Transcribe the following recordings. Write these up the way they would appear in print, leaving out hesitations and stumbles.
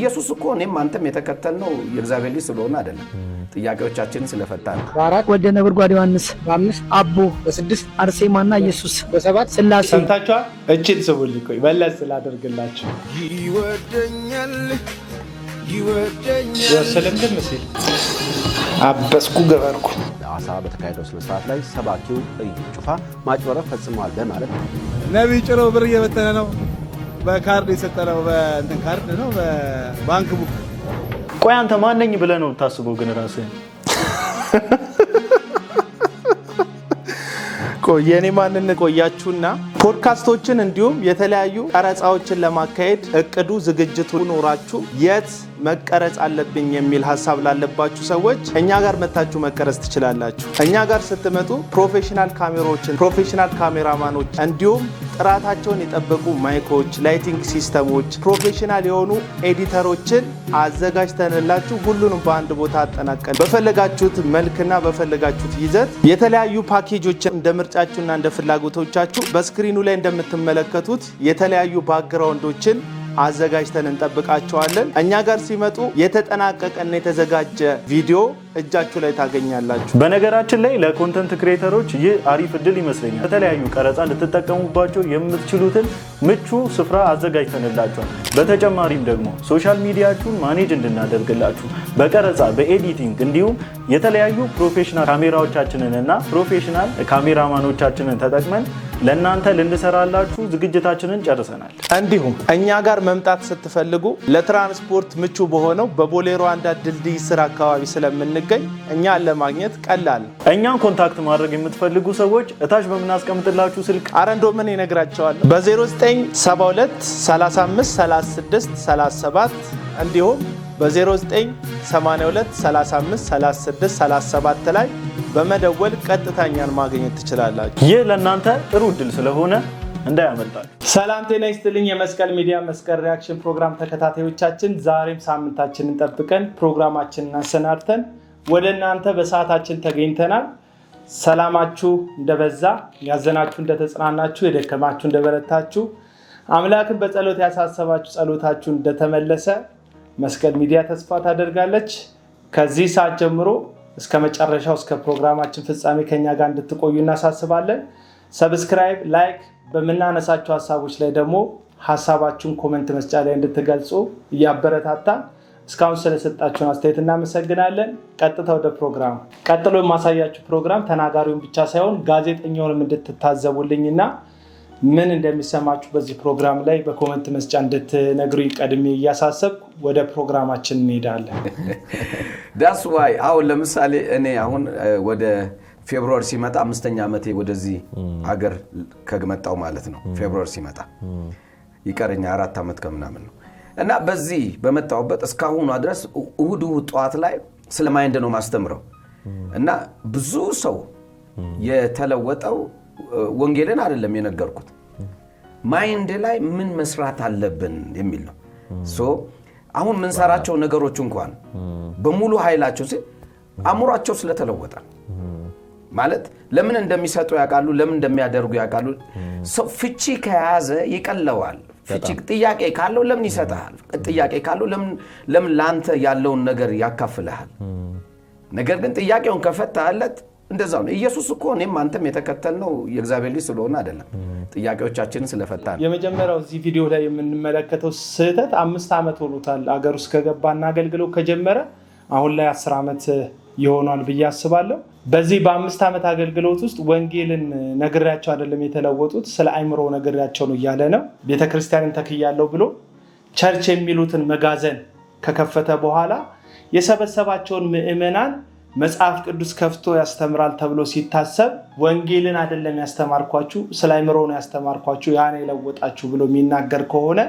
ኢየሱስ እኮ እኔም አንተም የተከተልነው የእግዚአብሔር ልጅ ስለሆነ አይደለም ጥያቄዎቻችንን ስለፈታን በአራት ወልደ ነጎድጓድ ዮሐንስ በአምስት አቦ በስድስት አርሴማና ኢየሱስ በሰባት ሥላሴ ሰምታችኋል። እቺን ስሙልኝ ቆይ መለስ ስላደርግላችሁ ወሰለምልም ሲል አበስኩ ገበርኩ አሳ በተካሄደው ስነስርዓት ላይ ሰባኪው እዩ ጩፋ ማጭበረር ፈጽመዋል በማለት ነብይ ጭሮ ብር እየበተነ ነው። በካርድ የሰጠነው በእንትን ካርድ ነው በባንክ ቡክ። ቆይ አንተ ማን ነኝ ብለህ ነው ታስበው ግን ራስህ? ቆይ የኔ ማንነት ቆያችሁና ፖድካስቶችን እንዲሁም የተለያዩ ቀረጻዎችን ለማካሄድ እቅዱ ዝግጅቱ ኖራችሁ የት መቀረጽ አለብኝ የሚል ሐሳብ ላለባችሁ ሰዎች እኛ ጋር መታችሁ መቀረጽ ትችላላችሁ። እኛ ጋር ስትመጡ ፕሮፌሽናል ካሜራዎችን፣ ፕሮፌሽናል ካሜራማኖች እንዲሁም ጥራታቸውን የጠበቁ ማይኮች፣ ላይቲንግ ሲስተሞች፣ ፕሮፌሽናል የሆኑ ኤዲተሮችን አዘጋጅተንላችሁ ሁሉንም በአንድ ቦታ አጠናቀን በፈለጋችሁት መልክና በፈለጋችሁት ይዘት የተለያዩ ፓኬጆችን እንደ ምርጫችሁና እንደ ፍላጎቶቻችሁ በስክሪኑ ላይ እንደምትመለከቱት የተለያዩ ባክግራውንዶችን አዘጋጅተን እንጠብቃቸዋለን። እኛ ጋር ሲመጡ የተጠናቀቀና የተዘጋጀ ቪዲዮ እጃችሁ ላይ ታገኛላችሁ። በነገራችን ላይ ለኮንተንት ክሬተሮች ይህ አሪፍ እድል ይመስለኛል። በተለያዩ ቀረጻ ልትጠቀሙባቸው የምትችሉትን ምቹ ስፍራ አዘጋጅተንላችኋል። በተጨማሪም ደግሞ ሶሻል ሚዲያችሁን ማኔጅ እንድናደርግላችሁ በቀረጻ በኤዲቲንግ እንዲሁም የተለያዩ ፕሮፌሽናል ካሜራዎቻችንን እና ፕሮፌሽናል ካሜራማኖቻችንን ተጠቅመን ለእናንተ ልንሰራላችሁ ዝግጅታችንን ጨርሰናል። እንዲሁም እኛ ጋር መምጣት ስትፈልጉ ለትራንስፖርት ምቹ በሆነው በቦሌ ሩዋንዳ ድልድይ ስር አካባቢ ስለምንገኝ እኛን ለማግኘት ቀላል። እኛን ኮንታክት ማድረግ የምትፈልጉ ሰዎች እታች በምናስቀምጥላችሁ ስልክ አረንዶ ምን ይነግራቸዋለሁ በ0972 35 36 37 እንዲሁም በ0982 35 36 37 ላይ በመደወል ቀጥታኛን ማግኘት ትችላላችሁ። ይህ ለእናንተ ጥሩ እድል ስለሆነ እንዳያመልጣችሁ። ሰላም ጤና ይስጥልኝ። የመስቀል ሚዲያ መስቀል ሪያክሽን ፕሮግራም ተከታታዮቻችን ዛሬም ሳምንታችንን ጠብቀን ፕሮግራማችንን አሰናድተን ወደ እናንተ በሰዓታችን ተገኝተናል። ሰላማችሁ እንደበዛ፣ ያዘናችሁ እንደተጽናናችሁ፣ የደከማችሁ እንደበረታችሁ፣ አምላክን በጸሎት ያሳሰባችሁ ጸሎታችሁ እንደተመለሰ መስቀል ሚዲያ ተስፋ ታደርጋለች። ከዚህ ሰዓት ጀምሮ እስከ መጨረሻው እስከ ፕሮግራማችን ፍጻሜ ከኛ ጋር እንድትቆዩ እናሳስባለን። ሰብስክራይብ፣ ላይክ በመናነሳቸው ሐሳቦች ላይ ደግሞ ሐሳባችሁን ኮሜንት መስጫ ላይ እንድትገልጹ እያበረታታ እስካሁን ስለሰጣችሁን አስተያየት እናመሰግናለን። ቀጥታ ወደ ፕሮግራም ቀጥሎ የማሳያችሁ ፕሮግራም ተናጋሪውን ብቻ ሳይሆን ጋዜጠኛውንም እንድትታዘቡልኝና ምን እንደሚሰማችሁ በዚህ ፕሮግራም ላይ በኮሜንት መስጫ እንድትነግሩኝ ቀድሜ እያሳሰብኩ ወደ ፕሮግራማችን እንሄዳለን። ዳስ ዋይ አሁን ለምሳሌ እኔ አሁን ወደ ፌብሩዋሪ ሲመጣ 5ኛ ዓመቴ ወደዚህ ሀገር ከመጣው ማለት ነው። ፌብሩዋሪ ሲመጣ ይቀርኛ 4 ዓመት ከምናምን ነው እና በዚህ በመጣውበት እስካሁን ድረስ እሁድ ጧት ላይ ስለ ማይንድ ነው ማስተምረው እና ብዙ ሰው የተለወጠው ወንጌልን አይደለም የነገርኩት ማይንድ ላይ ምን መስራት አለብን የሚል ነው። አሁን ምን ሰራቸው ነገሮች እንኳን በሙሉ ኃይላቸው አእምሯቸው ስለተለወጠ ማለት ለምን እንደሚሰጡ ያውቃሉ፣ ለምን እንደሚያደርጉ ያውቃሉ። ሰው ፍቺ ከያዘ ይቀለዋል። ፍቺ ጥያቄ ካለው ለምን ይሰጣል? ጥያቄ ካለው ለምን ላንተ ያለውን ነገር ያካፍልሃል? ነገር ግን ጥያቄውን ከፈታለት እንደዛው ነው። ኢየሱስ እኮ እኔም አንተም የተከተልነው የእግዚአብሔር ልጅ ስለሆነ አይደለም ጥያቄዎቻችንን ስለፈታን። የመጀመሪያው እዚህ ቪዲዮ ላይ የምንመለከተው ስህተት 5 ዓመት ሆኖታል አገር ውስጥ ከገባና አገልግሎት ከጀመረ አሁን ላይ 10 ዓመት ይሆናል ብዬ አስባለሁ። በዚህ በ5 ዓመት አገልግሎት ውስጥ ወንጌልን ነግሬያቸው አይደለም የተለወጡት ስለ አይምሮ ነግሬያቸው ነው እያለ ነው። ቤተክርስቲያንን ተክያለሁ ብሎ ቸርች የሚሉትን መጋዘን ከከፈተ በኋላ የሰበሰባቸውን ምዕመናን መጽሐፍ ቅዱስ ከፍቶ ያስተምራል ተብሎ ሲታሰብ ወንጌልን አይደለም ያስተማርኳችሁ ስለ አይምሮ ነው ያስተማርኳችሁ ያን የለወጣችሁ ብሎ የሚናገር ከሆነ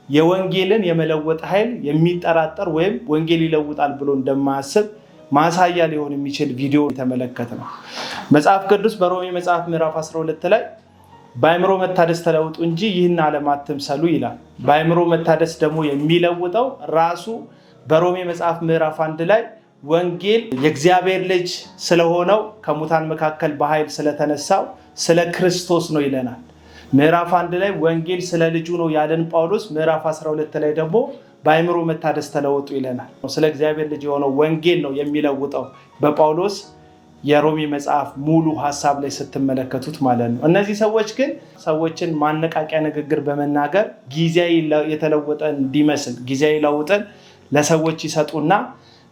የወንጌልን የመለወጥ ኃይል የሚጠራጠር ወይም ወንጌል ይለውጣል ብሎ እንደማያስብ ማሳያ ሊሆን የሚችል ቪዲዮ ተመለከተ ነው። መጽሐፍ ቅዱስ በሮሜ መጽሐፍ ምዕራፍ 12 ላይ በአይምሮ መታደስ ተለውጡ እንጂ ይህን ዓለም አትምሰሉ ይላል። በአይምሮ መታደስ ደግሞ የሚለውጠው ራሱ በሮሜ መጽሐፍ ምዕራፍ 1 ላይ ወንጌል የእግዚአብሔር ልጅ ስለሆነው ከሙታን መካከል በኃይል ስለተነሳው ስለ ክርስቶስ ነው ይለናል። ምዕራፍ 1 ላይ ወንጌል ስለ ልጁ ነው ያለን ጳውሎስ ምዕራፍ 12 ላይ ደግሞ በአእምሮ መታደስ ተለወጡ ይለናል። ስለ እግዚአብሔር ልጅ የሆነው ወንጌል ነው የሚለውጠው በጳውሎስ የሮሚ መጽሐፍ ሙሉ ሐሳብ ላይ ስትመለከቱት ማለት ነው። እነዚህ ሰዎች ግን ሰዎችን ማነቃቂያ ንግግር በመናገር ጊዜያዊ የተለወጠ እንዲመስል ጊዜያዊ ለውጥን ለሰዎች ይሰጡና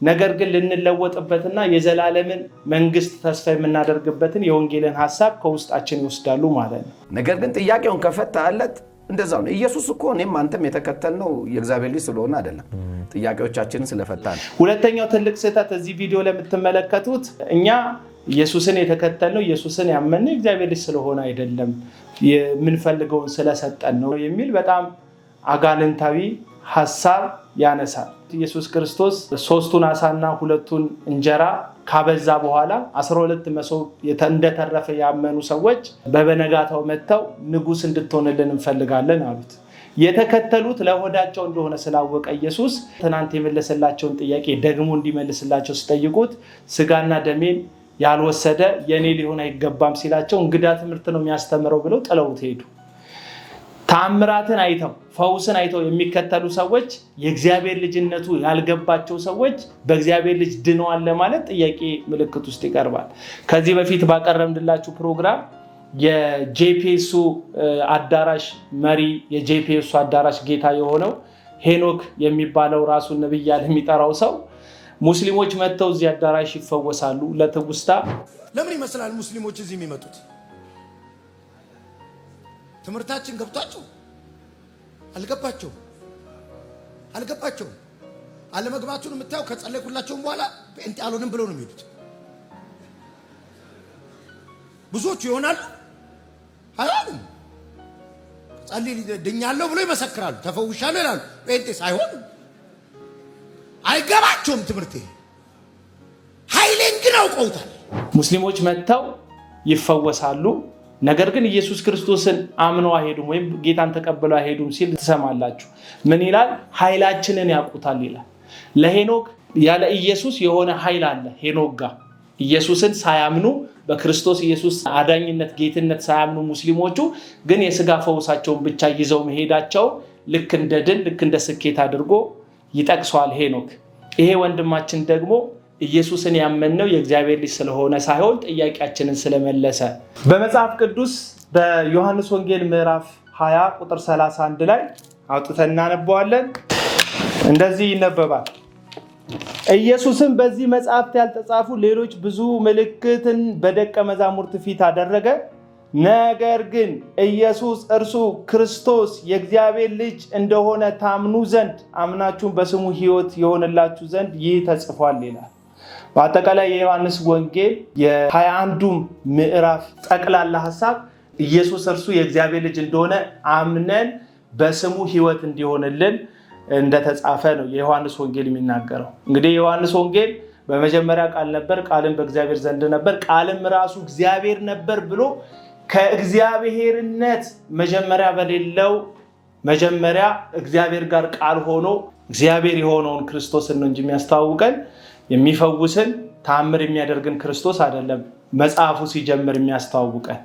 ነገር ግን ልንለወጥበትና የዘላለምን መንግስት ተስፋ የምናደርግበትን የወንጌልን ሐሳብ ከውስጣችን ይወስዳሉ ማለት ነው። ነገር ግን ጥያቄውን ከፈታለት እንደዛው ነው። ኢየሱስ እኮ እኔም አንተም የተከተልነው የእግዚአብሔር ልጅ ስለሆነ አይደለም፣ ጥያቄዎቻችንን ስለፈታን። ሁለተኛው ትልቅ ስህተት እዚህ ቪዲዮ ላይ የምትመለከቱት እኛ ኢየሱስን የተከተልነው ኢየሱስን ያመንነው የእግዚአብሔር ልጅ ስለሆነ አይደለም የምንፈልገውን ስለሰጠን ነው የሚል በጣም አጋንንታዊ ሐሳብ ያነሳል። ኢየሱስ ክርስቶስ 3ቱን ዓሳና 2ቱን እንጀራ ካበዛ በኋላ 12 መሶብ እንደተረፈ ያመኑ ሰዎች በበነጋታው መጥተው ንጉስ እንድትሆንልን እንፈልጋለን አሉት። የተከተሉት ለሆዳቸው እንደሆነ ስላወቀ ኢየሱስ ትናንት የመለሰላቸውን ጥያቄ ደግሞ እንዲመልስላቸው ሲጠይቁት ስጋና ደሜን ያልወሰደ የኔ ሊሆን አይገባም ሲላቸው እንግዳ ትምህርት ነው የሚያስተምረው ብለው ጥለውት ሄዱ። ታምራትን አይተው ፈውስን አይተው የሚከተሉ ሰዎች የእግዚአብሔር ልጅነቱ ያልገባቸው ሰዎች በእግዚአብሔር ልጅ ድነዋል ለማለት ጥያቄ ምልክት ውስጥ ይቀርባል። ከዚህ በፊት ባቀረብንላችሁ ፕሮግራም የጄፒኤሱ አዳራሽ መሪ የጄፒኤሱ አዳራሽ ጌታ የሆነው ሄኖክ የሚባለው ራሱን ነብይ ያለ የሚጠራው ሰው ሙስሊሞች መጥተው እዚህ አዳራሽ ይፈወሳሉ ለትውስታ ለምን ይመስላል ሙስሊሞች እዚህ የሚመጡት? ትምህርታችን ገብቷቸው አልገባቸው አለመግባቱን የምታየው ከጸለይኩላቸውም በኋላ ጴንጤ አልሆንም ብለው ነው የሚሄዱት። ብዙዎቹ ይሆናሉ አይሆንም። ጸልይ ድኛለሁ ብለው ይመሰክራሉ፣ ተፈውሻለሁ ይላሉ። ጴንጤ ሳይሆን አይገባቸውም ትምህርቴ። ኃይሌን ግን አውቀውታል። ሙስሊሞች መጥተው ይፈወሳሉ። ነገር ግን ኢየሱስ ክርስቶስን አምነው አይሄዱም ወይም ጌታን ተቀበለው አይሄዱም ሲል ትሰማላችሁ። ምን ይላል? ኃይላችንን ያውቁታል ይላል። ለሄኖክ ያለ ኢየሱስ የሆነ ኃይል አለ። ሄኖክ ጋር ኢየሱስን ሳያምኑ በክርስቶስ ኢየሱስ አዳኝነት ጌትነት ሳያምኑ ሙስሊሞቹ ግን የሥጋ ፈውሳቸውን ብቻ ይዘው መሄዳቸው ልክ እንደ ድል ልክ እንደ ስኬት አድርጎ ይጠቅሰዋል ሄኖክ። ይሄ ወንድማችን ደግሞ ኢየሱስን ያመነው የእግዚአብሔር ልጅ ስለሆነ ሳይሆን ጥያቄያችንን ስለመለሰ በመጽሐፍ ቅዱስ በዮሐንስ ወንጌል ምዕራፍ 20 ቁጥር 31 ላይ አውጥተን እናነበዋለን። እንደዚህ ይነበባል። ኢየሱስም በዚህ መጽሐፍት ያልተጻፉ ሌሎች ብዙ ምልክትን በደቀ መዛሙርት ፊት አደረገ። ነገር ግን ኢየሱስ እርሱ ክርስቶስ የእግዚአብሔር ልጅ እንደሆነ ታምኑ ዘንድ አምናችሁም በስሙ ሕይወት የሆነላችሁ ዘንድ ይህ ተጽፏል ይላል። በአጠቃላይ የዮሐንስ ወንጌል የ21ዱ ምዕራፍ ጠቅላላ ሐሳብ ኢየሱስ እርሱ የእግዚአብሔር ልጅ እንደሆነ አምነን በስሙ ሕይወት እንዲሆንልን እንደተጻፈ ነው የዮሐንስ ወንጌል የሚናገረው። እንግዲህ የዮሐንስ ወንጌል በመጀመሪያ ቃል ነበር፣ ቃልም በእግዚአብሔር ዘንድ ነበር፣ ቃልም ራሱ እግዚአብሔር ነበር ብሎ ከእግዚአብሔርነት መጀመሪያ በሌለው መጀመሪያ እግዚአብሔር ጋር ቃል ሆኖ እግዚአብሔር የሆነውን ክርስቶስን ነው እንጂ የሚያስተዋውቀን የሚፈውስን ታምር የሚያደርግን ክርስቶስ አይደለም። መጽሐፉ ሲጀምር የሚያስተዋውቀን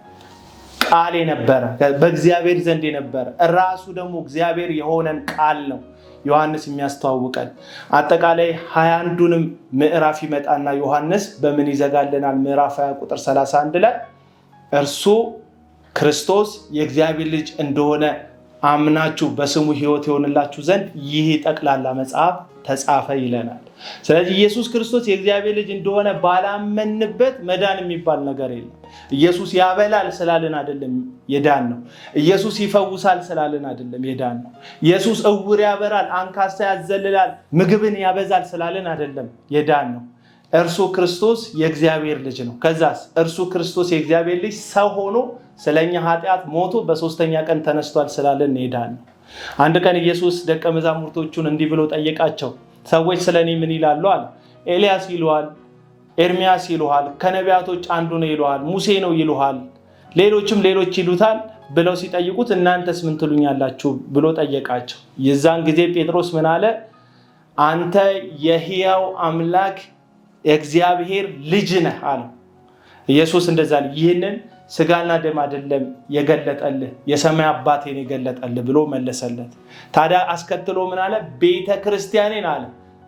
ቃል የነበረ በእግዚአብሔር ዘንድ የነበረ ራሱ ደግሞ እግዚአብሔር የሆነን ቃል ነው ዮሐንስ የሚያስተዋውቀን። አጠቃላይ 21ዱንም ምዕራፍ ይመጣና ዮሐንስ በምን ይዘጋልናል? ምዕራፍ 20 ቁጥር 31 ላይ እርሱ ክርስቶስ የእግዚአብሔር ልጅ እንደሆነ አምናችሁ በስሙ ሕይወት ይሆንላችሁ ዘንድ ይህ ጠቅላላ መጽሐፍ ተጻፈ ይለናል። ስለዚህ ኢየሱስ ክርስቶስ የእግዚአብሔር ልጅ እንደሆነ ባላመንበት መዳን የሚባል ነገር የለም። ኢየሱስ ያበላል ስላልን አይደለም የዳን ነው። ኢየሱስ ይፈውሳል ስላልን አይደለም የዳን ነው። ኢየሱስ እውር ያበራል፣ አንካሳ ያዘልላል፣ ምግብን ያበዛል ስላልን አይደለም የዳን ነው። እርሱ ክርስቶስ የእግዚአብሔር ልጅ ነው። ከዛስ እርሱ ክርስቶስ የእግዚአብሔር ልጅ ሰው ሆኖ ስለኛ ኃጢአት ሞቶ በሶስተኛ ቀን ተነስቷል ስላልን የዳን ነው። አንድ ቀን ኢየሱስ ደቀ መዛሙርቶቹን እንዲህ ብሎ ጠየቃቸው። ሰዎች ስለኔ ምን ይላሉ አለ። ኤልያስ ይሉሃል፣ ኤርሚያስ ይሉሃል፣ ከነቢያቶች አንዱ ነው ይሉሃል፣ ሙሴ ነው ይሉሃል፣ ሌሎች ይሉታል ብለው ሲጠይቁት እናንተስ ምን ትሉኛላችሁ ብሎ ጠየቃቸው። የዛን ጊዜ ጴጥሮስ ምን አለ? አንተ የሕያው አምላክ የእግዚአብሔር ልጅ ነህ አለ። ኢየሱስ እንደዛ ይህንን ስጋና ደም አይደለም የገለጠልህ የሰማይ አባቴን የገለጠልህ ብሎ መለሰለት። ታዲያ አስከትሎ ምን አለ? ቤተክርስቲያኔን አለ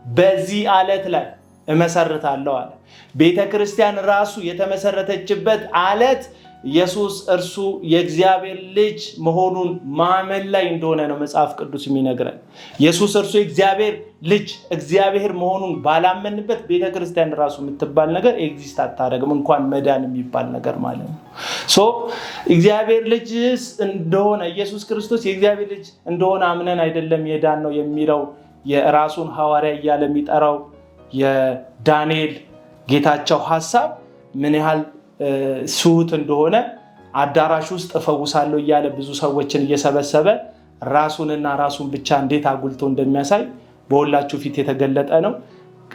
በዚህ አለት ላይ እመሰርታለሁ አለ። ቤተክርስቲያን ራሱ የተመሰረተችበት አለት ኢየሱስ እርሱ የእግዚአብሔር ልጅ መሆኑን ማመን ላይ እንደሆነ ነው መጽሐፍ ቅዱስ የሚነግረን። ኢየሱስ እርሱ የእግዚአብሔር ልጅ እግዚአብሔር መሆኑን ባላመንበት ቤተክርስቲያን ራሱ የምትባል ነገር ኤግዚስት አታደርግም፣ እንኳን መዳን የሚባል ነገር ማለት ነው። እግዚአብሔር ልጅ እንደሆነ ኢየሱስ ክርስቶስ የእግዚአብሔር ልጅ እንደሆነ አምነን አይደለም የዳን ነው የሚለው የራሱን ሐዋርያ እያለ የሚጠራው የዳንኤል ጌታቸው ሐሳብ ምን ያህል ስውት እንደሆነ አዳራሽ ውስጥ እፈውሳለሁ እያለ ብዙ ሰዎችን እየሰበሰበ ራሱንና ራሱን ብቻ እንዴት አጉልቶ እንደሚያሳይ በሁላችሁ ፊት የተገለጠ ነው።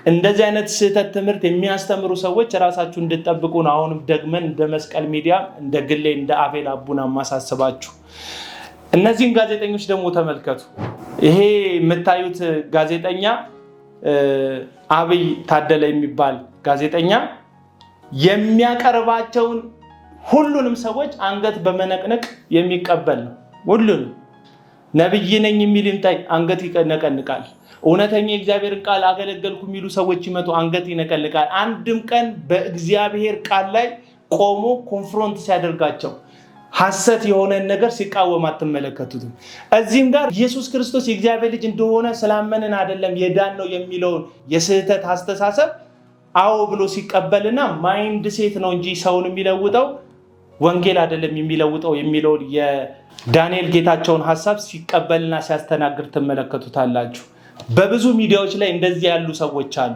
እንደዚህ አይነት ስህተት ትምህርት የሚያስተምሩ ሰዎች ራሳችሁ እንድትጠብቁ ነው አሁንም ደግመን እንደ መስቀል ሚዲያ እንደ ግሌ እንደ አቤል አቡና ማሳስባችሁ። እነዚህን ጋዜጠኞች ደግሞ ተመልከቱ። ይሄ የምታዩት ጋዜጠኛ አብይ ታደለ የሚባል ጋዜጠኛ የሚያቀርባቸውን ሁሉንም ሰዎች አንገት በመነቅነቅ የሚቀበል ነው። ሁሉንም ነብይ ነኝ የሚል እንታይ አንገት ይነቀንቃል። እውነተኛ የእግዚአብሔርን ቃል አገለገልኩ የሚሉ ሰዎች ይመጡ አንገት ይነቀንቃል። አንድም ቀን በእግዚአብሔር ቃል ላይ ቆሞ ኮንፍሮንት ሲያደርጋቸው ሐሰት የሆነ ነገር ሲቃወም አትመለከቱትም። እዚህም ጋር ኢየሱስ ክርስቶስ የእግዚአብሔር ልጅ እንደሆነ ስላመንን አይደለም የዳን ነው የሚለውን የስህተት አስተሳሰብ አዎ ብሎ ሲቀበልና ማይንድ ሴት ነው እንጂ ሰውን የሚለውጠው ወንጌል አይደለም የሚለውጠው የሚለውን የዳንኤል ጌታቸውን ሐሳብ ሲቀበልና ሲያስተናግድ ትመለከቱታላችሁ። በብዙ ሚዲያዎች ላይ እንደዚህ ያሉ ሰዎች አሉ።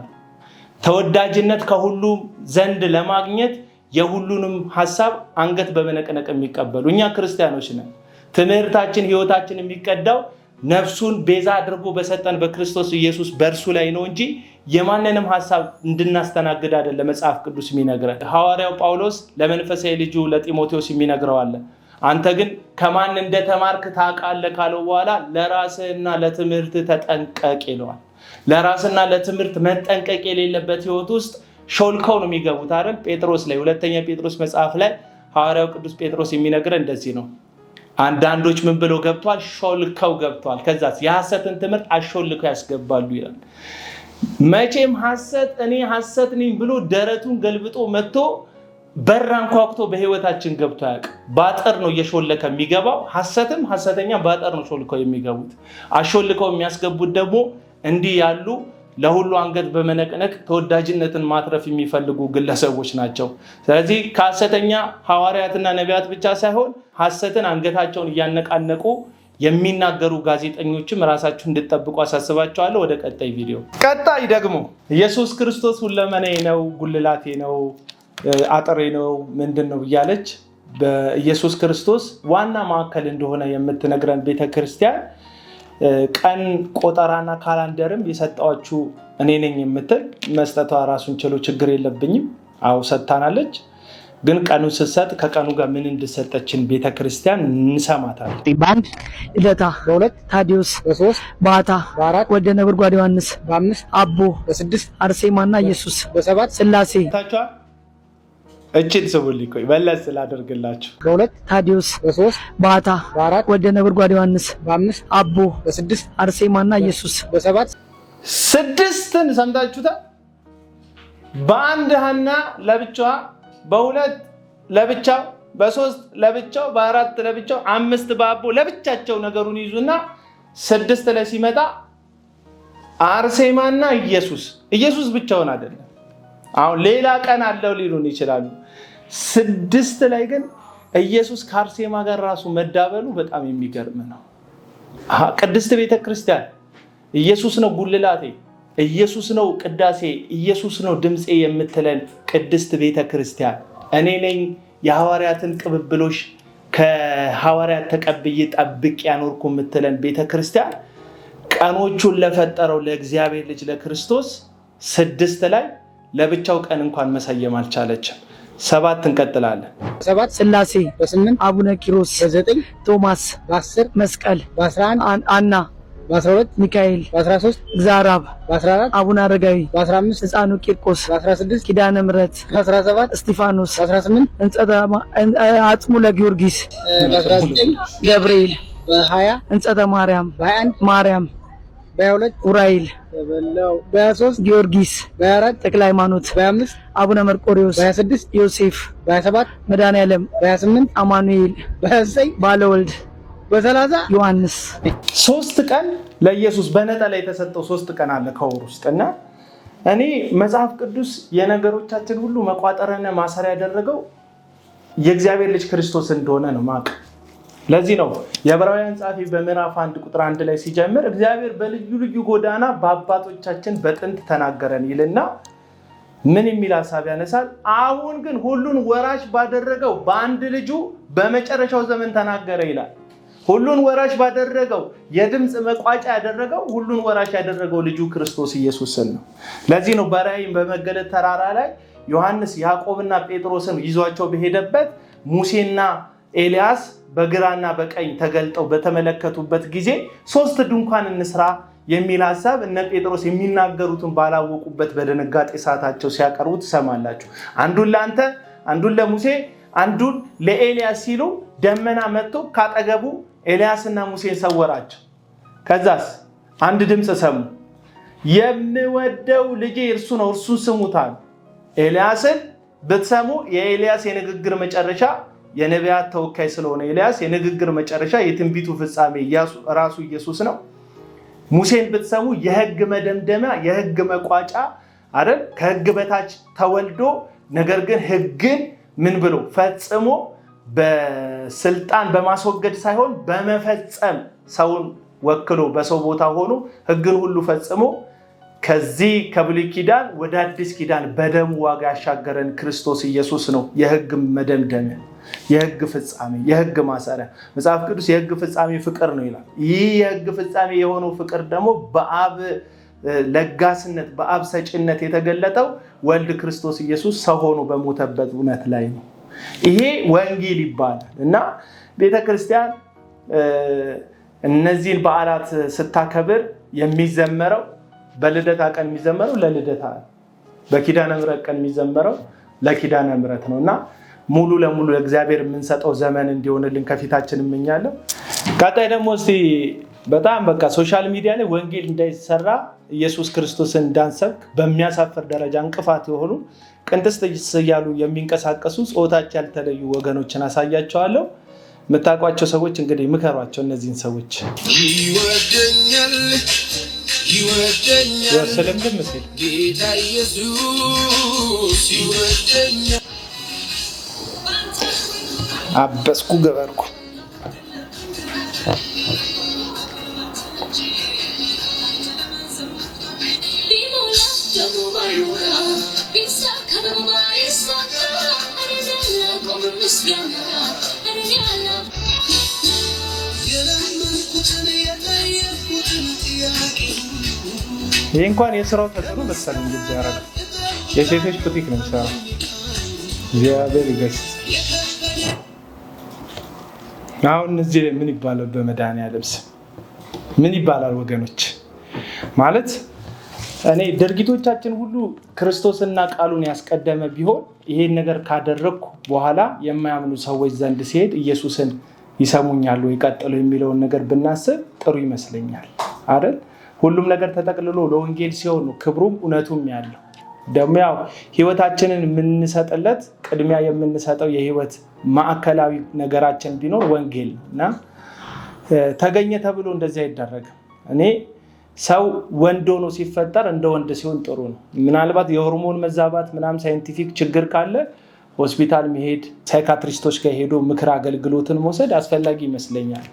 ተወዳጅነት ከሁሉም ዘንድ ለማግኘት የሁሉንም ሐሳብ አንገት በመነቅነቅ የሚቀበሉ እኛ ክርስቲያኖች ነን። ትምህርታችን ህይወታችን የሚቀዳው ነፍሱን ቤዛ አድርጎ በሰጠን በክርስቶስ ኢየሱስ በእርሱ ላይ ነው እንጂ የማንንም ሐሳብ እንድናስተናግድ አይደለም መጽሐፍ ቅዱስ የሚነግረን። ሐዋርያው ጳውሎስ ለመንፈሳዊ ልጁ ለጢሞቴዎስ የሚነግረው አለ። አንተ ግን ከማን እንደተማርክ ታውቃለህ ካለው በኋላ ለራስህና ለትምህርት ተጠንቀቅ ይለዋል። ለራስና ለትምህርት መጠንቀቅ የሌለበት ህይወት ውስጥ ሾልከው ነው የሚገቡት አይደል? ጴጥሮስ ላይ ሁለተኛ ጴጥሮስ መጽሐፍ ላይ ሐዋርያው ቅዱስ ጴጥሮስ የሚነግረን እንደዚህ ነው። አንዳንዶች ምን ብለው ገብቷል? ሾልከው ገብቷል። ከዛስ የሐሰትን ትምህርት አሾልከው ያስገባሉ ይላል። መቼም እኔ ሐሰት ነኝ ብሎ ደረቱን ገልብጦ መጥቶ በራን ኳክቶ በህይወታችን ገብቶ ያውቅ። ባጠር ነው እየሾለከ የሚገባው። ሐሰትም ሐሰተኛ ባጠር ነው ሾልከው የሚገቡት። አሾልከው የሚያስገቡት ደግሞ እንዲህ ያሉ ለሁሉ አንገት በመነቅነቅ ተወዳጅነትን ማትረፍ የሚፈልጉ ግለሰቦች ናቸው። ስለዚህ ከሐሰተኛ ሐዋርያትና ነቢያት ብቻ ሳይሆን ሐሰትን አንገታቸውን እያነቃነቁ የሚናገሩ ጋዜጠኞችም ራሳችሁ እንድትጠብቁ አሳስባችኋለሁ። ወደ ቀጣይ ቪዲዮ። ቀጣይ ደግሞ ኢየሱስ ክርስቶስ ሁለመናዬ ነው፣ ጉልላቴ ነው፣ አጥሬ ነው ምንድነው እያለች በኢየሱስ ክርስቶስ ዋና ማዕከል እንደሆነ የምትነግረን ቤተክርስቲያን ቀን ቆጠራና ካላንደርም የሰጣችሁ እኔ ነኝ የምትል መስጠቷ ራሱን ችሎ ችግር የለብኝም። አው ሰጣናለች። ግን ቀኑ ስትሰጥ ከቀኑ ጋር ምን እንደሰጠችን ቤተክርስቲያን እንሰማታለን። በአንድ ዕለታ፣ በሁለት ታዲዮስ፣ በሶስት ባታ፣ በአራት ወደ ነብርጓድ ዮሐንስ፣ በአምስት አቦ፣ በስድስት አርሴማና ኢየሱስ፣ በሰባት ስላሴ ታቻ እቺን ሰውልኝ ቆይ በለስ ስላደርግላችሁ። በሁለት ታዲዮስ፣ በሶስት ባታ፣ በአራት ወደ ነብርጓድ ዮሐንስ፣ በአምስት አቦ፣ በስድስት አርሴማና ኢየሱስ፣ በሰባት ስድስትን ሰምታችሁታ። በአንድ ሐና ለብቻዋ፣ በሁለት ለብቻው፣ በሶስት ለብቻው፣ በአራት ለብቻው፣ አምስት በአቦ ለብቻቸው ነገሩን ይዙና ስድስት ላይ ሲመጣ አርሴማና ኢየሱስ ብቻውን አይደለም። አሁን ሌላ ቀን አለው ሊሉን ይችላሉ። ስድስት ላይ ግን ኢየሱስ ከአርሴማ ጋር ራሱ መዳበሉ በጣም የሚገርም ነው። ቅድስት ቤተክርስቲያን ኢየሱስ ነው ጉልላቴ፣ ኢየሱስ ነው ቅዳሴ፣ ኢየሱስ ነው ድምጼ የምትለን ቅድስት ቤተክርስቲያን እኔ ነኝ የሐዋርያትን ቅብብሎሽ ከሐዋርያት ተቀብዬ ጠብቅ ያኖርኩ የምትለን ቤተክርስቲያን ቀኖቹን ለፈጠረው ለእግዚአብሔር ልጅ ለክርስቶስ ስድስት ላይ ለብቻው ቀን እንኳን መሰየም አልቻለችም። ሰባት እንቀጥላለን። ሰባት ስላሴ፣ በስምንት አቡነ ኪሮስ፣ በዘጠኝ ቶማስ፣ በ10 መስቀል፣ በ11 አና፣ በ12 ሚካኤል በ13 እግዚአብሔር በ14 አቡነ አረጋዊ በ15 ሕፃኑ ቂርቆስ በ16 ኪዳነ ምሕረት በ17 እስጢፋኖስ በ18 አጽሙ ለጊዮርጊስ በ19 ገብርኤል በ20 እንጸተ ማርያም በ21 ማርያም በ22 ኡራኤል በ23 ጊዮርጊስ በ24 ተክለ ሃይማኖት በ25 አቡነ መርቆሪዎስ በ26 ዮሴፍ በ27 መድኃኔዓለም በ28 አማኑኤል በ29 ባለወልድ በ30 ዮሐንስ። 3 ቀን ለኢየሱስ በነጠላ የተሰጠው 3 ቀን አለ ከወር ውስጥ እና እኔ መጽሐፍ ቅዱስ የነገሮቻችን ሁሉ መቋጠሪያና ማሰሪያ ያደረገው የእግዚአብሔር ልጅ ክርስቶስ እንደሆነ ነው ማቅ። ለዚህ ነው የዕብራውያን ጸሐፊ በምዕራፍ 1 ቁጥር 1 ላይ ሲጀምር እግዚአብሔር በልዩ ልዩ ጎዳና በአባቶቻችን በጥንት ተናገረን ይልና ምን የሚል ሐሳብ ያነሳል? አሁን ግን ሁሉን ወራሽ ባደረገው በአንድ ልጁ በመጨረሻው ዘመን ተናገረ ይላል። ሁሉን ወራሽ ባደረገው የድምጽ መቋጫ ያደረገው ሁሉን ወራሽ ያደረገው ልጁ ክርስቶስ ኢየሱስን ነው። ለዚህ ነው በራእይ በመገለጥ ተራራ ላይ ዮሐንስ ያዕቆብና ጴጥሮስን ይዟቸው በሄደበት ሙሴና ኤልያስ በግራና በቀኝ ተገልጠው በተመለከቱበት ጊዜ 3 ድንኳን እንስራ የሚል ሐሳብ እነ ጴጥሮስ የሚናገሩትን ባላወቁበት በደነጋጤ ሰዓታቸው ሲያቀርቡ ትሰማላችሁ። አንዱን ለአንተ፣ አንዱን ለሙሴ፣ አንዱን ለኤልያስ ሲሉ ደመና መጥቶ ካጠገቡ ኤልያስና ሙሴን ሰወራቸው። ከዛስ አንድ ድምፅ ሰሙ። የምወደው ልጄ እርሱ ነው፣ እርሱን ስሙታል። ኤልያስን ብትሰሙ የኤልያስ የንግግር መጨረሻ የነቢያት ተወካይ ስለሆነ ኤልያስ የንግግር መጨረሻ የትንቢቱ ፍጻሜ ራሱ ኢየሱስ ነው። ሙሴን ብትሰሙ የሕግ መደምደሚያ የሕግ መቋጫ አይደል? ከሕግ በታች ተወልዶ ነገር ግን ሕግን ምን ብሎ ፈጽሞ በስልጣን በማስወገድ ሳይሆን በመፈጸም ሰውን ወክሎ በሰው ቦታ ሆኖ ሕግን ሁሉ ፈጽሞ ከዚህ ከብሉይ ኪዳን ወደ አዲስ ኪዳን በደሙ ዋጋ ያሻገረን ክርስቶስ ኢየሱስ ነው የሕግ መደምደሚያ፣ የሕግ ፍጻሜ፣ የሕግ ማሰሪያ። መጽሐፍ ቅዱስ የሕግ ፍጻሜ ፍቅር ነው ይላል። ይህ የሕግ ፍጻሜ የሆነው ፍቅር ደግሞ በአብ ለጋስነት በአብ ሰጪነት የተገለጠው ወልድ ክርስቶስ ኢየሱስ ሰው ሆኖ በሞተበት እውነት ላይ ነው። ይሄ ወንጌል ይባላል እና ቤተክርስቲያን እነዚህን በዓላት ስታከብር የሚዘመረው በልደታ ቀን የሚዘመረው ለልደታ፣ በኪዳነ ምሕረት ቀን የሚዘመረው ለኪዳነ ምሕረት ነው እና ሙሉ ለሙሉ ለእግዚአብሔር የምንሰጠው ዘመን እንዲሆንልን ከፊታችን እመኛለሁ። ቀጣይ ደግሞ እስቲ በጣም በቃ ሶሻል ሚዲያ ላይ ወንጌል እንዳይሰራ ኢየሱስ ክርስቶስን እንዳንሰብክ በሚያሳፍር ደረጃ እንቅፋት የሆኑ ቅንጥስጥስ እያሉ የሚንቀሳቀሱ ጾታቸው ያልተለዩ ወገኖችን አሳያቸዋለሁ። የምታውቋቸው ሰዎች እንግዲህ ምከሯቸው እነዚህን ሰዎች። ወሰለምም ሲል ጌታ ኢየሱስ ይወደኛል አበስኩ ገበርኩ ይህ እንኳን የስራው ተጽዕኖ መሰለኝ እንጂ ያረጋ የሴቶች ቡቲክ ነው የሚሰራው። እግዚአብሔር ይገስጽ። አሁን እዚህ ምን ይባላል? በመድኃኒዓለም ስም ምን ይባላል ወገኖች? ማለት እኔ ድርጊቶቻችን ሁሉ ክርስቶስና ቃሉን ያስቀደመ ቢሆን ይሄን ነገር ካደረግኩ በኋላ የማያምኑ ሰዎች ዘንድ ሲሄድ ኢየሱስን ይሰሙኛል ወይ ቀጥሎ የሚለውን ነገር ብናስብ ጥሩ ይመስለኛል አይደል? ሁሉም ነገር ተጠቅልሎ ለወንጌል ሲሆን ነው ክብሩም እውነቱም ያለው። ደግሞ ያው ህይወታችንን የምንሰጥለት ቅድሚያ የምንሰጠው የህይወት ማዕከላዊ ነገራችን ቢኖር ወንጌል እና ተገኘ ተብሎ እንደዚህ አይደረግም። እኔ ሰው ወንድ ሆኖ ሲፈጠር እንደ ወንድ ሲሆን ጥሩ ነው። ምናልባት የሆርሞን መዛባት ምናምን ሳይንቲፊክ ችግር ካለ ሆስፒታል መሄድ፣ ሳይካትሪስቶች ጋር ሄዶ ምክር አገልግሎትን መውሰድ አስፈላጊ ይመስለኛል።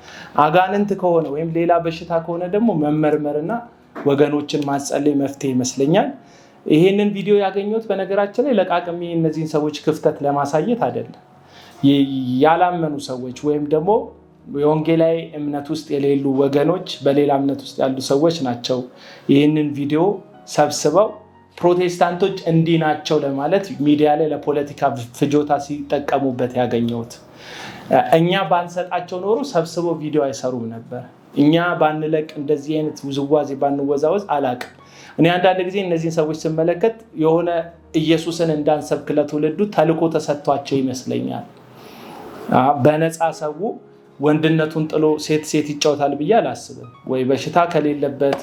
አጋንንት ከሆነ ወይም ሌላ በሽታ ከሆነ ደግሞ መመርመርና ወገኖችን ማጸለይ መፍትሄ ይመስለኛል። ይሄንን ቪዲዮ ያገኘሁት በነገራችን ላይ ለቃቅሜ እነዚህን ሰዎች ክፍተት ለማሳየት አይደለም። ያላመኑ ሰዎች ወይም ደግሞ የወንጌላዊ እምነት ውስጥ የሌሉ ወገኖች በሌላ እምነት ውስጥ ያሉ ሰዎች ናቸው ይህንን ቪዲዮ ሰብስበው ፕሮቴስታንቶች እንዲህ ናቸው ለማለት ሚዲያ ላይ ለፖለቲካ ፍጆታ ሲጠቀሙበት ያገኘሁት። እኛ ባንሰጣቸው ኖሮ ሰብስበው ቪዲዮ አይሰሩም ነበር። እኛ ባንለቅ እንደዚህ አይነት ውዝዋዜ ባንወዛወዝ አላቅም። እኔ አንዳንድ ጊዜ እነዚህን ሰዎች ስመለከት የሆነ ኢየሱስን እንዳንሰብክ ለትውልዱ ተልቆ ተሰጥቷቸው ይመስለኛል። በነፃ ሰው ወንድነቱን ጥሎ ሴት ይጫወታል ብዬ አላስብም። ወይ በሽታ ከሌለበት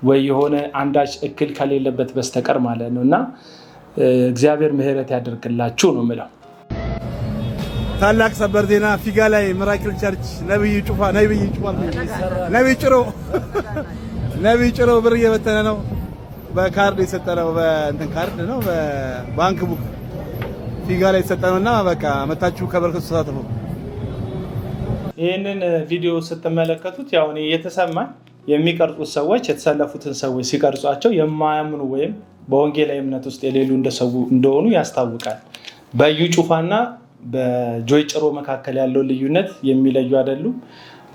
ወይ የሆነ አንዳች እክል ከሌለበት በስተቀር ማለት ነውና እግዚአብሔር ምህረት ያደርግላችሁ ነው የምለው። ታላቅ ሰበር ዜና ፊጋ ላይ ሚራክል ቸርች ነብይ ጭሮ ብር እየበተነ ነው። በካርድ የሰጠነው በእንትን ካርድ ነው በባንክ ቡክ ፊጋ ላይ የሰጠነውና በቃ መታችሁ ከበረከቱ ተሳተፉ። ይህንን ቪዲዮ ስትመለከቱት ያው እኔ የተሰማኝ የሚቀርጹት ሰዎች የተሰለፉትን ሰዎች ሲቀርጿቸው የማያምኑ ወይም በወንጌላዊ እምነት ውስጥ የሌሉ እንደሆኑ ያስታውቃል። በዩ ጩፋና በጆይ ጭሮ መካከል ያለው ልዩነት የሚለዩ አይደሉም።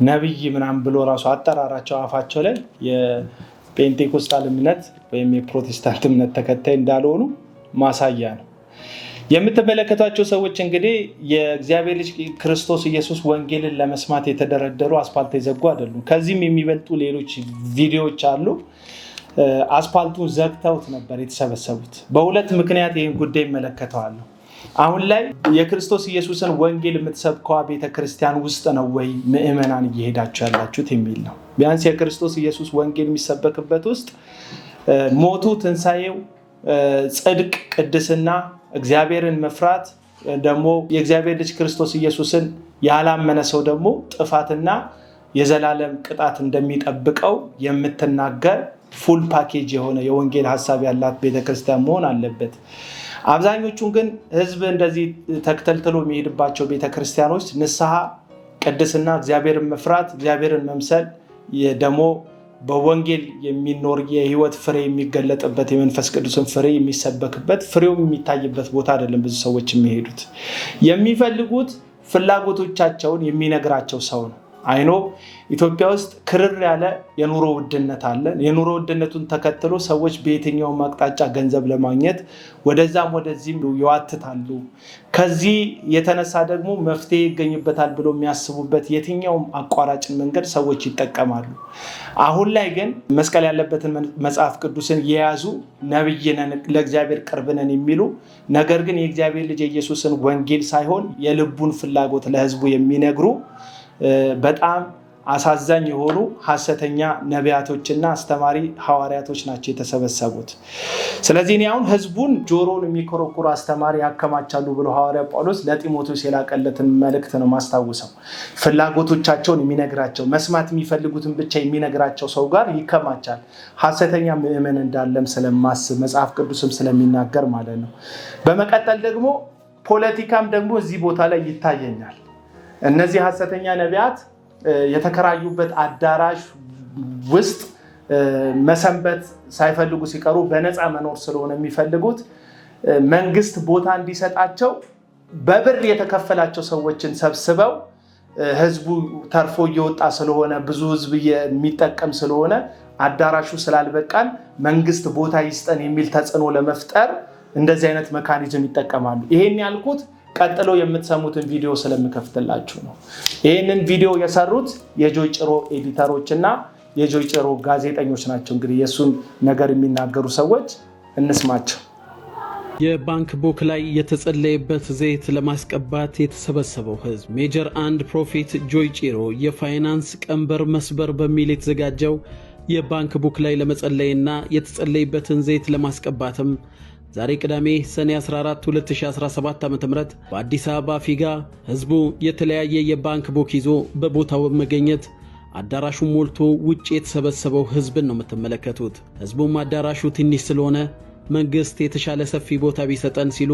ነብይ ምናምን ብሎ ራሱ አጠራራቸው አፋቸው ላይ የፔንቴኮስታል እምነት ወይም የፕሮቴስታንት እምነት ተከታይ እንዳልሆኑ ማሳያ ነው። የምትመለከቷቸው ሰዎች እንግዲህ የእግዚአብሔር ልጅ ክርስቶስ ኢየሱስ ወንጌልን ለመስማት የተደረደሩ አስፓልት የዘጉ አይደሉም። ከዚህም የሚበልጡ ሌሎች ቪዲዮዎች አሉ። አስፓልቱን ዘግተውት ነበር የተሰበሰቡት። በሁለት ምክንያት ይህን ጉዳይ ይመለከተዋለሁ። አሁን ላይ የክርስቶስ ኢየሱስን ወንጌል የምትሰብከዋ ቤተክርስቲያን ውስጥ ነው ወይ ምእመናን እየሄዳችሁ ያላችሁት የሚል ነው። ቢያንስ የክርስቶስ ኢየሱስ ወንጌል የሚሰበክበት ውስጥ ሞቱ፣ ትንሳኤው፣ ጽድቅ፣ ቅድስና፣ እግዚአብሔርን መፍራት ደግሞ የእግዚአብሔር ልጅ ክርስቶስ ኢየሱስን ያላመነ ሰው ደግሞ ጥፋትና የዘላለም ቅጣት እንደሚጠብቀው የምትናገር ፉል ፓኬጅ የሆነ የወንጌል ሐሳብ ያላት ቤተክርስቲያን መሆን አለበት። አብዛኞቹን ግን ህዝብ እንደዚህ ተከተልተሎ የሚሄድባቸው ቤተክርስቲያኖች ንስሐ፣ ቅድስና፣ እግዚአብሔርን መፍራት፣ እግዚአብሔርን መምሰል ደግሞ በወንጌል የሚኖር የህይወት ፍሬ የሚገለጥበት የመንፈስ ቅዱስን ፍሬ የሚሰበክበት ፍሬውም የሚታይበት ቦታ አይደለም። ብዙ ሰዎች የሚሄዱት የሚፈልጉት ፍላጎቶቻቸውን የሚነግራቸው ሰው ነው። አይኖ ኢትዮጵያ ውስጥ ክርር ያለ የኑሮ ውድነት አለ። የኑሮ ውድነቱን ተከትሎ ሰዎች በየትኛውም አቅጣጫ ገንዘብ ለማግኘት ወደዛም ወደዚህም ይዋትታሉ። ከዚህ የተነሳ ደግሞ መፍትሄ ይገኝበታል ብሎ የሚያስቡበት የትኛውም አቋራጭን መንገድ ሰዎች ይጠቀማሉ። አሁን ላይ ግን መስቀል ያለበትን መጽሐፍ ቅዱስን የያዙ ነብይ ነን፣ ለእግዚአብሔር ቅርብ ነን የሚሉ ነገር ግን የእግዚአብሔር ልጅ ኢየሱስን ወንጌል ሳይሆን የልቡን ፍላጎት ለህዝቡ የሚነግሩ በጣም አሳዛኝ የሆኑ ሐሰተኛ ነቢያቶችና አስተማሪ ሐዋርያቶች ናቸው የተሰበሰቡት። ስለዚህ እኔ አሁን ህዝቡን ጆሮውን የሚኮረኩሩ አስተማሪ ያከማቻሉ ብሎ ሐዋርያ ጳውሎስ ለጢሞቴዎስ የላከለትን መልእክት ነው ማስታውሰው። ፍላጎቶቻቸውን የሚነግራቸው መስማት የሚፈልጉትን ብቻ የሚነግራቸው ሰው ጋር ይከማቻል። ሐሰተኛ ምእመን እንዳለም ስለማስብ መጽሐፍ ቅዱስም ስለሚናገር ማለት ነው። በመቀጠል ደግሞ ፖለቲካም ደግሞ እዚህ ቦታ ላይ ይታየኛል። እነዚህ ሐሰተኛ ነቢያት የተከራዩበት አዳራሽ ውስጥ መሰንበት ሳይፈልጉ ሲቀሩ በነፃ መኖር ስለሆነ የሚፈልጉት መንግስት ቦታ እንዲሰጣቸው በብር የተከፈላቸው ሰዎችን ሰብስበው ህዝቡ ተርፎ እየወጣ ስለሆነ ብዙ ህዝብ የሚጠቀም ስለሆነ አዳራሹ ስላልበቃን መንግስት ቦታ ይስጠን የሚል ተጽዕኖ ለመፍጠር እንደዚህ አይነት መካኒዝም ይጠቀማሉ። ይሄን ያልኩት ቀጥሎ የምትሰሙትን ቪዲዮ ስለምከፍትላችሁ ነው። ይህንን ቪዲዮ የሰሩት የጆይ ጭሮ ኤዲተሮች እና የጆይ ጭሮ ጋዜጠኞች ናቸው። እንግዲህ የእሱን ነገር የሚናገሩ ሰዎች እንስማቸው። የባንክ ቡክ ላይ የተጸለየበት ዘይት ለማስቀባት የተሰበሰበው ህዝብ ሜጀር አንድ ፕሮፌት ጆይ ጭሮ የፋይናንስ ቀንበር መስበር በሚል የተዘጋጀው የባንክ ቡክ ላይ ለመጸለይና የተጸለየበትን ዘይት ለማስቀባትም ዛሬ ቅዳሜ ሰኔ 14 2017 ዓ.ም በአዲስ አበባ ፊጋ ህዝቡ የተለያየ የባንክ ቡክ ይዞ በቦታው በመገኘት አዳራሹ ሞልቶ ውጭ የተሰበሰበው ህዝብን ነው የምትመለከቱት። ህዝቡም አዳራሹ ትንሽ ስለሆነ መንግስት የተሻለ ሰፊ ቦታ ቢሰጠን ሲሉ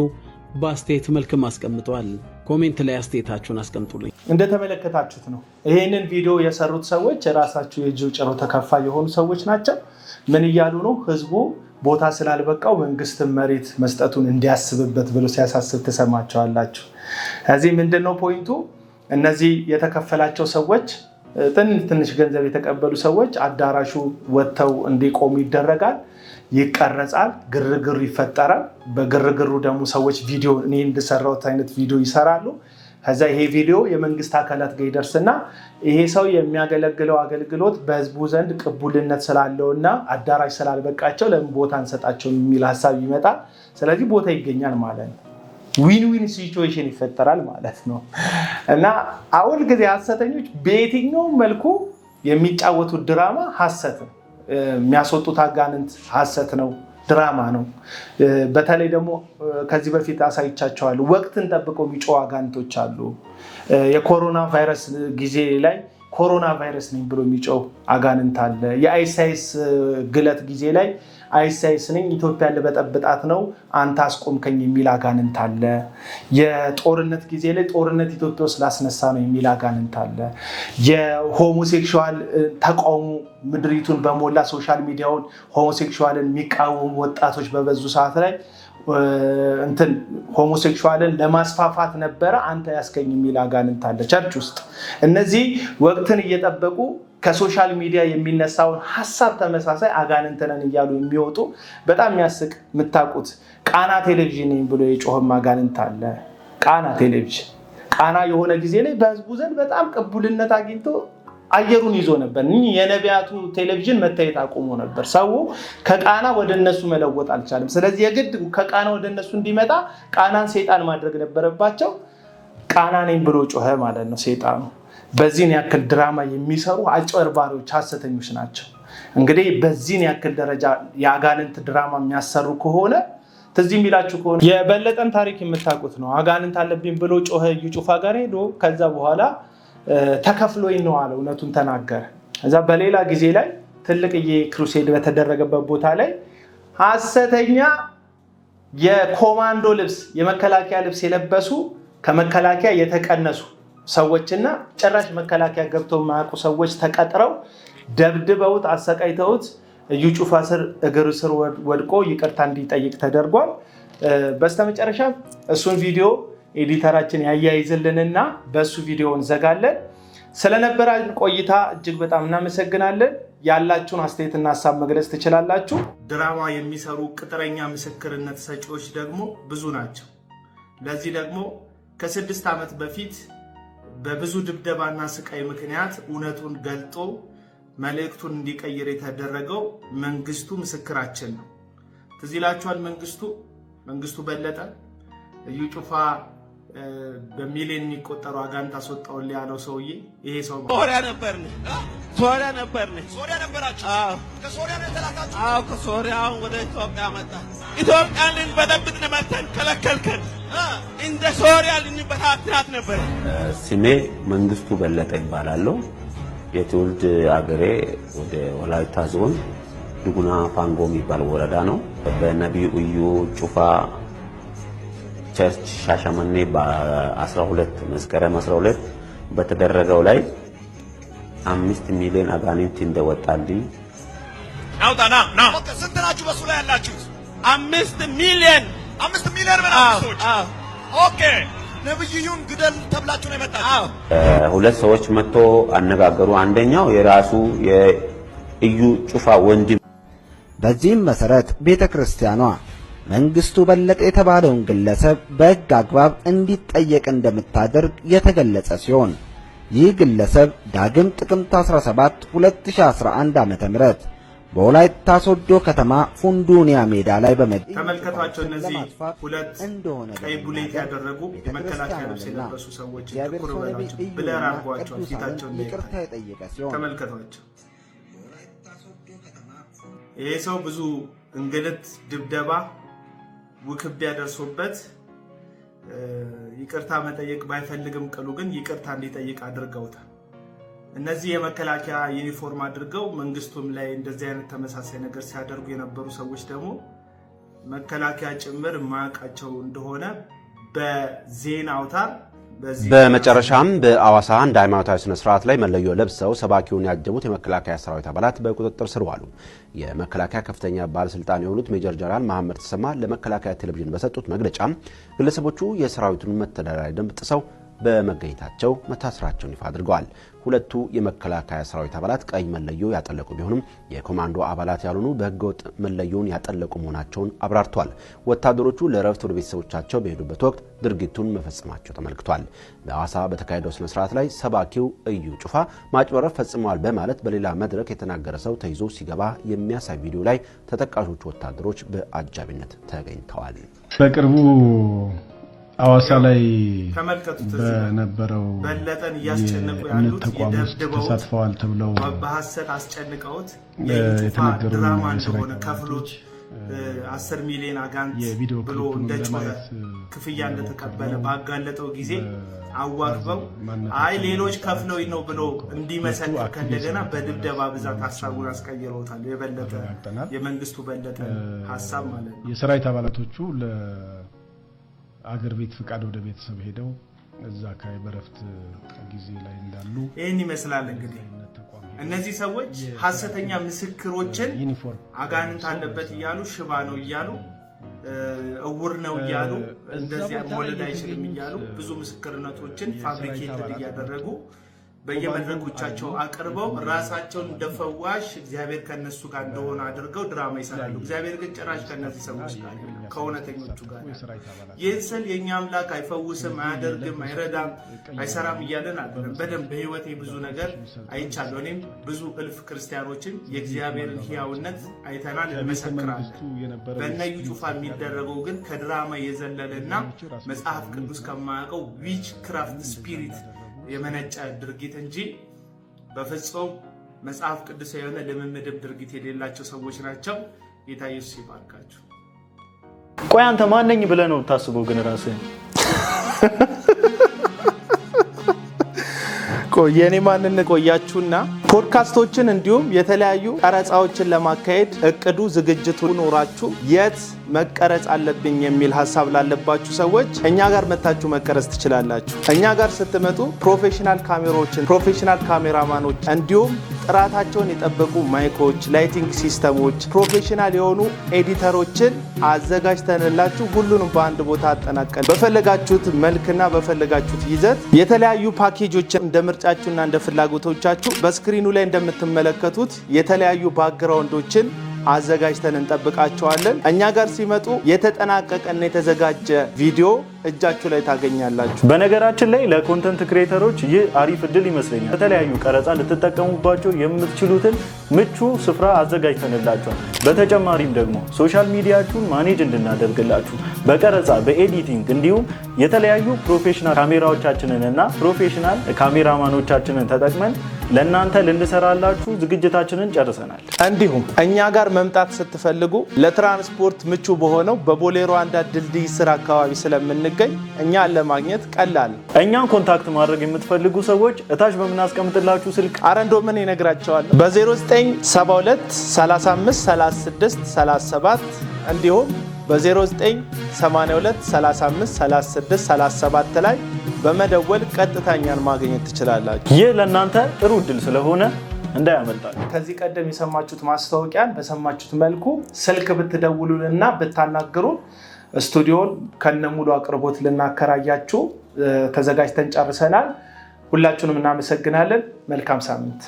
በአስተያየት መልክም አስቀምጠዋል። ኮሜንት ላይ አስተያየታችሁን አስቀምጡልኝ። እንደተመለከታችሁት ነው ይህንን ቪዲዮ የሰሩት ሰዎች ራሳቸው የጆይ ጭሮ ተከፋይ የሆኑ ሰዎች ናቸው። ምን እያሉ ነው? ህዝቡ ቦታ ስላልበቃው መንግስትን መሬት መስጠቱን እንዲያስብበት ብሎ ሲያሳስብ ተሰማቸዋላችሁ። እዚህ ምንድነው ፖይንቱ? እነዚህ የተከፈላቸው ሰዎች ትንሽ ገንዘብ የተቀበሉ ሰዎች አዳራሹ ወጥተው እንዲቆሙ ይደረጋል፣ ይቀረጻል፣ ግርግር ይፈጠራል። በግርግሩ ደግሞ ሰዎች ቪዲዮ እኔ እንደሰራሁት አይነት ቪዲዮ ይሰራሉ። ከዛ ይሄ ቪዲዮ የመንግስት አካላት ጋር ይደርስና ይሄ ሰው የሚያገለግለው አገልግሎት በህዝቡ ዘንድ ቅቡልነት ስላለውና አዳራሽ ስላልበቃቸው ለምን ቦታ እንሰጣቸው የሚል ሐሳብ ይመጣል። ስለዚህ ቦታ ይገኛል ማለት ነው። ዊን ዊን ሲቹዌሽን ይፈጠራል ማለት ነው። እና አሁን ጊዜ ሐሰተኞች በየትኛው መልኩ የሚጫወቱት ድራማ ሐሰት ነው። የሚያስወጡት አጋንንት ሐሰት ነው፣ ድራማ ነው። በተለይ ደግሞ ከዚህ በፊት አሳይቻቸዋለሁ። ወቅትን ጠብቀው የሚጮሁ አጋንንቶች አሉ። የኮሮና ቫይረስ ጊዜ ላይ ኮሮና ቫይረስ ነኝ ብሎ የሚጮህ አጋንንት አለ። የአይሳይስ ግለት ጊዜ ላይ አይሳይስ ነኝ ኢትዮጵያን ልበጠብጣት ነው አንተ አስቆምከኝ የሚል አጋንንት አለ። የጦርነት ጊዜ ላይ ጦርነት ኢትዮጵያ ውስጥ ላስነሳ ነው የሚል አጋንንት አለ። የሆሞሴክሹዋል ተቃውሞ ምድሪቱን በሞላ ሶሻል ሚዲያውን ሆሞሴክሹዋልን የሚቃወሙ ወጣቶች በበዙ ሰዓት ላይ ሆሞሴክሹዋልን ለማስፋፋት ነበረ አንተ ያስከኝ የሚል አጋንንት አለ ቸርች ውስጥ። እነዚህ ወቅትን እየጠበቁ ከሶሻል ሚዲያ የሚነሳውን ሐሳብ ተመሳሳይ አጋንንተነን እያሉ የሚወጡ በጣም የሚያስቅ የምታውቁት ቃና ቴሌቪዥን ብሎ የጮህም አጋንንት አለ። ቃና ቴሌቪዥን ቃና የሆነ ጊዜ ላይ በህዝቡ ዘንድ በጣም ቅቡልነት አግኝቶ አየሩን ይዞ ነበር። የነቢያቱ ቴሌቪዥን መታየት አቆሞ ነበር። ሰው ከቃና ወደ እነሱ መለወጥ አልቻለም። ስለዚህ የግድ ከቃና ወደ እነሱ እንዲመጣ ቃናን ሰይጣን ማድረግ ነበረባቸው። ቃና ነኝ ብሎ ጮኸ ማለት ነው ሰይጣኑ። በዚህን ያክል ድራማ የሚሰሩ አጭበርባሪዎች ሐሰተኞች ናቸው። እንግዲህ በዚህን ያክል ደረጃ የአጋንንት ድራማ የሚያሰሩ ከሆነ ትዝ የሚላችሁ ከሆነ የበለጠን ታሪክ የምታውቁት ነው። አጋንንት አለብኝ ብሎ ጮኸ እዩ ጩፋ ጋር ሄዶ ከዛ በኋላ ተከፍሎኝ ነው አለ። እውነቱን ተናገረ። እዛ በሌላ ጊዜ ላይ ትልቅዬ ክሩሴድ በተደረገበት ቦታ ላይ ሐሰተኛ የኮማንዶ ልብስ የመከላከያ ልብስ የለበሱ ከመከላከያ የተቀነሱ ሰዎችና ጭራሽ መከላከያ ገብተው ማያውቁ ሰዎች ተቀጥረው ደብድበውት አሰቃይተውት እዩ ጩፋ ስር እግር ስር ወድቆ ይቅርታ እንዲጠይቅ ተደርጓል። በስተመጨረሻ እሱን ቪዲዮ ኤዲተራችን ያያይዝልንና በሱ ቪዲዮ እንዘጋለን። ስለነበረን ቆይታ እጅግ በጣም እናመሰግናለን። ያላችሁን አስተያየትና ሐሳብ መግለጽ ትችላላችሁ። ድራማ የሚሰሩ ቅጥረኛ ምስክርነት ሰጪዎች ደግሞ ብዙ ናቸው። ለዚህ ደግሞ ከ6 ዓመት በፊት በብዙ ድብደባና ስቃይ ምክንያት እውነቱን ገልጦ መልእክቱን እንዲቀይር የተደረገው መንግስቱ ምስክራችን ነው። ትዝ ይላችኋል። መንግስቱ በለጠ እዩ ጩፋ በሚሊዮን የሚቆጠሩ አጋንንት አስወጣውል ያለው ሰውዬ ይሄ ሰው ሶሪያ ነበርነ። ሶሪያ ነበራችሁ? አዎ። ከሶሪያ ነው የተላካችሁ? አዎ፣ ከሶሪያ ወደ ኢትዮጵያ መጣ። ኢትዮጵያን ልንበጠብጥ መተን ከለከልከን። እንደ ሶሪያ ልንበታትናት ነበር። ስሜ መንግስቱ በለጠ ይባላል። የትውልድ አገሬ ወደ ወላይታ ዞን ዱጉና ፋንጎ የሚባል ወረዳ ነው። በነቢዩ እዩ ጩፋ ቸርች ሻሸመኔ በ12 መስከረም 12 በተደረገው ላይ 5 ሚሊዮን አጋንንት እንደወጣልኝ አውጣና ና ስንት ናችሁ በሱ ላይ ያላችሁት? 5 ሚሊዮን በናሶች። ኦኬ ነብዩን ግደል ተብላችሁ ነው የመጣችሁት? ሁለት ሰዎች መጥቶ አነጋገሩ። አንደኛው የራሱ የእዩ ጩፋ ወንድም። በዚህም መሰረት ቤተክርስቲያኗ መንግስቱ በለጠ የተባለውን ግለሰብ በሕግ አግባብ እንዲጠየቅ እንደምታደርግ የተገለጸ ሲሆን ይህ ግለሰብ ዳግም ጥቅምት 17 2011 ዓ.ም በወላይታ ሶዶ ከተማ ፉንዱኒያ ሜዳ ላይ ተመልከቷቸው። እነዚህ ሁለት ቀይ ቡሌት ያደረጉ የመከላከያ ልብስ የለበሱ ሰዎች ትኩር በላቸው ብለር አድርጓቸው ፊታቸውን ይቅርታ የጠየቀ ሲሆን ተመልከቷቸው። ይሄ ሰው ብዙ እንግልት፣ ድብደባ፣ ውክቢያ ደርሶበት ይቅርታ መጠየቅ ባይፈልግም ቅሉ ግን ይቅርታ እንዲጠይቅ አድርገውታል። እነዚህ የመከላከያ ዩኒፎርም አድርገው መንግስቱም ላይ እንደዚህ አይነት ተመሳሳይ ነገር ሲያደርጉ የነበሩ ሰዎች ደግሞ መከላከያ ጭምር ማቃቸው እንደሆነ በዜና አውታር በመጨረሻም በአዋሳ አንድ ሃይማኖታዊ ስነ ስርዓት ላይ መለዮ ለብሰው ሰባኪውን ያጀቡት የመከላከያ ሰራዊት አባላት በቁጥጥር ስር ዋሉ። የመከላከያ ከፍተኛ ባለስልጣን የሆኑት ሜጀር ጀነራል መሐመድ ተሰማ ለመከላከያ ቴሌቪዥን በሰጡት መግለጫ ግለሰቦቹ የሰራዊቱን መተዳደሪያ ደንብ ጥሰው በመገኘታቸው መታሰራቸውን ይፋ አድርገዋል። ሁለቱ የመከላከያ ሰራዊት አባላት ቀይ መለዮ ያጠለቁ ቢሆንም የኮማንዶ አባላት ያልሆኑ በህገወጥ መለዮን ያጠለቁ መሆናቸውን አብራርተዋል። ወታደሮቹ ለረፍት ወደ ቤተሰቦቻቸው በሄዱበት ወቅት ድርጊቱን መፈጸማቸው ተመልክቷል። በሐዋሳ በተካሄደው ስነ ስርዓት ላይ ሰባኪው እዩ ጩፋ ማጭበረር ፈጽመዋል በማለት በሌላ መድረክ የተናገረ ሰው ተይዞ ሲገባ የሚያሳይ ቪዲዮ ላይ ተጠቃሾቹ ወታደሮች በአጃቢነት ተገኝተዋል። በቅርቡ ሐዋሳ ላይ በነበረው በለጠን ያስጨነቁ ያሉት ተሳትፈዋል ተብለው በሐሰት አስጨንቀውት የተነገሩ ድራማ እንደሆነ ከፍሎት 10 ሚሊዮን አጋንት ብሎ እንደጮኸ ክፍያ እንደተቀበለ ባጋለጠው ጊዜ አዋክበው አይ ሌሎች ከፍለው ነው ብሎ እንዲመሰክር ከእንደገና በድብደባ ብዛት ሐሳቡን አስቀይረውታል። የበለጠ የመንግስቱ በለጠ ሐሳብ ማለት ነው። የሰራዊት አባላቶቹ አገር ቤት ፍቃድ ወደ ቤተሰብ ሄደው እዛ ካይ በረፍት ጊዜ ላይ እንዳሉ ይሄን ይመስላል። እንግዲህ እነዚህ ሰዎች ሐሰተኛ ምስክሮችን አጋንንት አለበት ይያሉ ሽባ ነው ይያሉ እውር ነው ይያሉ እንደዚህ መወለድ አይችልም ይያሉ ብዙ ምስክርነቶችን ፋብሪኬት እያደረጉ በየመድረኮቻቸው አቅርበው ራሳቸውን እንደፈዋሽ እግዚአብሔር ከነሱ ጋር እንደሆነ አድርገው ድራማ ይሰራሉ። እግዚአብሔር ግን ጭራሽ ከነዚህ ሰዎች ጋር ከእውነተኞቹ ጋር ይህን የኛ አምላክ አይፈውስም፣ አያደርግም፣ አይረዳም፣ አይሰራም እያለን አይደለም። በደንብ በህይወቴ ብዙ ነገር አይቻለሁ። እኔም ብዙ እልፍ ክርስቲያኖችን የእግዚአብሔርን ሕያውነት አይተናል፣ እንመሰክራለን። በእነዩ ጩፋ የሚደረገው ግን ከድራማ የዘለለና መጽሐፍ ቅዱስ ከማያውቀው ዊች ክራፍት ስፒሪት የመነጨ ድርጊት እንጂ በፍጹም መጽሐፍ ቅዱስ የሆነ ልምምድም ድርጊት የሌላቸው ሰዎች ናቸው። ጌታ ኢየሱስ ይባርካችሁ። ቆይ አንተ ማን ነኝ ብለህ ነው ታስበው? ግን ራስህ የኔ ማንነት ቆያችሁና ፖድካስቶችን እንዲሁም የተለያዩ ቀረጻዎችን ለማካሄድ እቅዱ ዝግጅቱ ኖራችሁ የት መቀረጽ አለብኝ የሚል ሐሳብ ላለባችሁ ሰዎች እኛ ጋር መታችሁ መቀረጽ ትችላላችሁ። እኛ ጋር ስትመጡ ፕሮፌሽናል ካሜራዎችን፣ ፕሮፌሽናል ካሜራማኖች እንዲሁም ጥራታቸውን የጠበቁ ማይኮች፣ ላይቲንግ ሲስተሞች፣ ፕሮፌሽናል የሆኑ ኤዲተሮችን አዘጋጅተንላችሁ ሁሉንም በአንድ ቦታ አጠናቀን በፈለጋችሁት መልክና በፈለጋችሁት ይዘት የተለያዩ ፓኬጆችን እንደ ምርጫችሁና እንደ ፍላጎቶቻችሁ በስክሪኑ ላይ እንደምትመለከቱት የተለያዩ ባክግራውንዶችን አዘጋጅተን እንጠብቃቸዋለን። እኛ ጋር ሲመጡ የተጠናቀቀና የተዘጋጀ ቪዲዮ እጃችሁ ላይ ታገኛላችሁ። በነገራችን ላይ ለኮንተንት ክሬተሮች ይህ አሪፍ እድል ይመስለኛል። በተለያዩ ቀረጻ ልትጠቀሙባቸው የምትችሉትን ምቹ ስፍራ አዘጋጅተንላችኋል። በተጨማሪም ደግሞ ሶሻል ሚዲያችሁን ማኔጅ እንድናደርግላችሁ በቀረጻ በኤዲቲንግ እንዲሁም የተለያዩ ፕሮፌሽናል ካሜራዎቻችንን እና ፕሮፌሽናል ካሜራማኖቻችንን ተጠቅመን ለእናንተ ልንሰራላችሁ ዝግጅታችንን ጨርሰናል። እንዲሁም እኛ ጋር መምጣት ስትፈልጉ ለትራንስፖርት ምቹ በሆነው በቦሌ ሩዋንዳ ድልድይ ስር አካባቢ ስለምንገኝ እኛን ለማግኘት ቀላል ነው። እኛን ኮንታክት ማድረግ የምትፈልጉ ሰዎች እታች በምናስቀምጥላችሁ ስልክ አረንዶ ምን ይነግራቸዋል በ0972 35 36 37 እንዲሁም በ0982 35 36 37 ላይ በመደወል ቀጥታኛን ማግኘት ትችላላችሁ። ይህ ለእናንተ ጥሩ እድል ስለሆነ እንዳያመልጣችሁ። ከዚህ ቀደም የሰማችሁት ማስታወቂያን በሰማችሁት መልኩ ስልክ ብትደውሉልና ብታናግሩ ስቱዲዮን ከነሙሉ አቅርቦት ልናከራያችሁ ተዘጋጅተን ጨርሰናል። ሁላችሁንም እናመሰግናለን። መልካም ሳምንት።